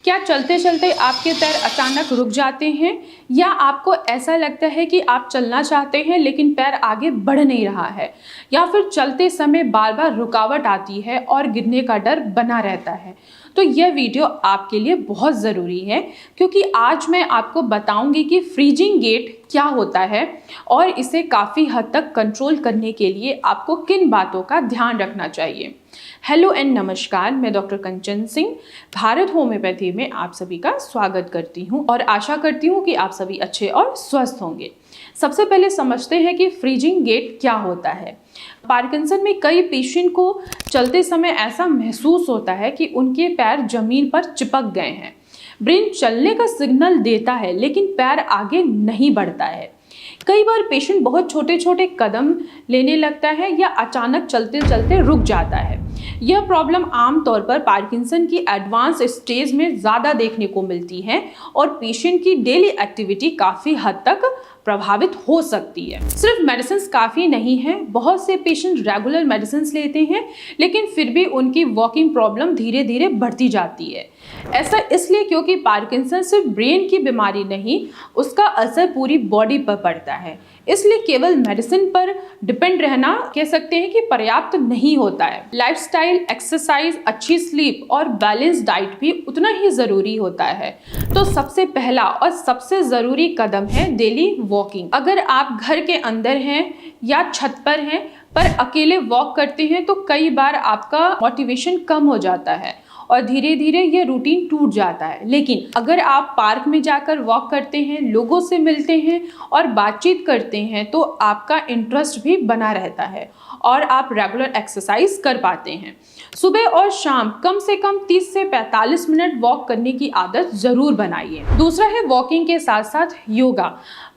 क्या चलते चलते आपके पैर अचानक रुक जाते हैं या आपको ऐसा लगता है कि आप चलना चाहते हैं लेकिन पैर आगे बढ़ नहीं रहा है, या फिर चलते समय बार बार रुकावट आती है और गिरने का डर बना रहता है? तो यह वीडियो आपके लिए बहुत ज़रूरी है, क्योंकि आज मैं आपको बताऊंगी कि फ्रीजिंग गेट क्या होता है और इसे काफ़ी हद तक कंट्रोल करने के लिए आपको किन बातों का ध्यान रखना चाहिए। हेलो एंड नमस्कार, मैं डॉक्टर कंचन सिंह भारत होम्योपैथी में आप सभी का स्वागत करती हूं और आशा करती हूं कि आप सभी अच्छे और स्वस्थ होंगे। सबसे पहले समझते हैं कि फ्रीजिंग गेट क्या होता है। पार्किंसन में कई पेशेंट को चलते समय ऐसा महसूस होता है कि उनके पैर जमीन पर चिपक गए हैं। ब्रेन चलने का सिग्नल देता है लेकिन पैर आगे नहीं बढ़ता है। कई बार पेशेंट बहुत छोटे छोटे कदम लेने लगता है या अचानक चलते चलते रुक जाता है। यह प्रॉब्लम आमतौर पर पार्किंसन की एडवांस स्टेज में ज़्यादा देखने को मिलती है और पेशेंट की डेली एक्टिविटी काफ़ी हद तक प्रभावित हो सकती है। सिर्फ मेडिसिन काफ़ी नहीं है, बहुत से पेशेंट रेगुलर मेडिसिन लेते हैं लेकिन फिर भी उनकी वॉकिंग प्रॉब्लम धीरे धीरे बढ़ती जाती है। ऐसा इसलिए क्योंकि पार्किंसन सिर्फ ब्रेन की बीमारी नहीं, उसका असर पूरी बॉडी पर पड़ता है। इसलिए केवल मेडिसिन पर डिपेंड रहना कह सकते हैं कि पर्याप्त नहीं होता है। लाइफस्टाइल, एक्सरसाइज, अच्छी स्लीप और बैलेंस डाइट भी उतना ही ज़रूरी होता है। तो सबसे पहला और सबसे ज़रूरी कदम है डेली वॉकिंग। अगर आप घर के अंदर हैं या छत पर हैं पर अकेले वॉक करते हैं तो कई बार आपका मोटिवेशन कम हो जाता है और धीरे धीरे ये रूटीन टूट जाता है। लेकिन अगर आप पार्क में जाकर वॉक करते हैं, लोगों से मिलते हैं और बातचीत करते हैं तो आपका इंटरेस्ट भी बना रहता है और आप रेगुलर एक्सरसाइज कर पाते हैं। सुबह और शाम कम से कम 30 से 45 मिनट वॉक करने की आदत ज़रूर बनाइए। दूसरा है वॉकिंग के साथ साथ योगा।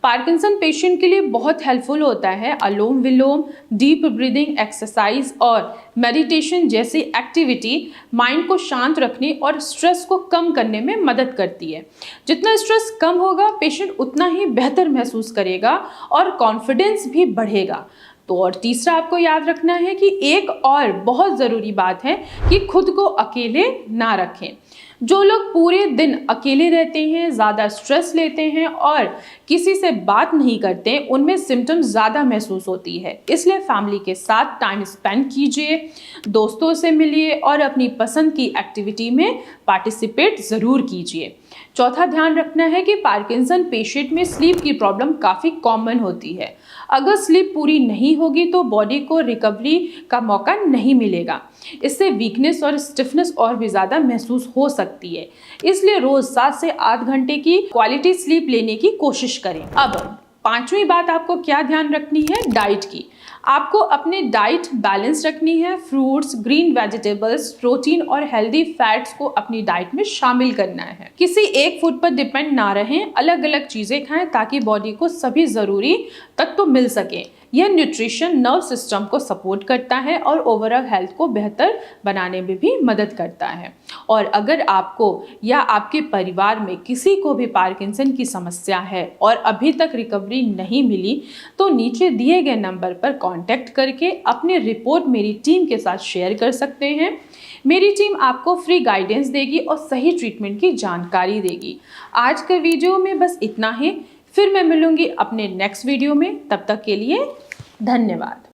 पार्किंसन पेशेंट के लिए बहुत हेल्पफुल होता है। अनुलोम विलोम, डीप ब्रीदिंग एक्सरसाइज और मेडिटेशन जैसी एक्टिविटी माइंड को शांत रखने और स्ट्रेस को कम करने में मदद करती है। जितना स्ट्रेस कम होगा, पेशेंट उतना ही बेहतर महसूस करेगा और कॉन्फिडेंस भी बढ़ेगा। तो और तीसरा आपको याद रखना है कि एक और बहुत ज़रूरी बात है कि खुद को अकेले ना रखें। जो लोग पूरे दिन अकेले रहते हैं, ज़्यादा स्ट्रेस लेते हैं और किसी से बात नहीं करते, उनमें सिम्टम्स ज़्यादा महसूस होती है। इसलिए फैमिली के साथ टाइम स्पेंड कीजिए, दोस्तों से मिलिए और अपनी पसंद की एक्टिविटी में पार्टिसिपेट ज़रूर कीजिए। चौथा ध्यान रखना है कि पार्किंसन पेशेंट में स्लीप की प्रॉब्लम काफ़ी कॉमन होती है। अगर स्लीप पूरी नहीं होगी तो बॉडी को रिकवरी का मौका नहीं मिलेगा। इससे वीकनेस और स्टिफनेस और भी ज़्यादा महसूस हो सकती है। इसलिए रोज़ 7 से 8 घंटे की क्वालिटी स्लीप लेने की कोशिश करें। अब पांचवी बात आपको क्या ध्यान रखनी है, डाइट की। आपको अपनी डाइट बैलेंस रखनी है। फ्रूट्स, ग्रीन वेजिटेबल्स, प्रोटीन और हेल्दी फैट्स को अपनी डाइट में शामिल करना है। किसी एक फूड पर डिपेंड ना रहें, अलग अलग चीज़ें खाएं ताकि बॉडी को सभी ज़रूरी तत्व मिल सकें। यह न्यूट्रिशन नर्व सिस्टम को सपोर्ट करता है और ओवरऑल हेल्थ को बेहतर बनाने में भी मदद करता है। और अगर आपको या आपके परिवार में किसी को भी पार्किंसन की समस्या है और अभी तक रिकवरी नहीं मिली तो नीचे दिए गए नंबर पर कांटेक्ट करके अपनी रिपोर्ट मेरी टीम के साथ शेयर कर सकते हैं। मेरी टीम आपको फ्री गाइडेंस देगी और सही ट्रीटमेंट की जानकारी देगी। आज के वीडियो में बस इतना ही, फिर मैं मिलूंगी अपने नेक्स्ट वीडियो में। तब तक के लिए धन्यवाद।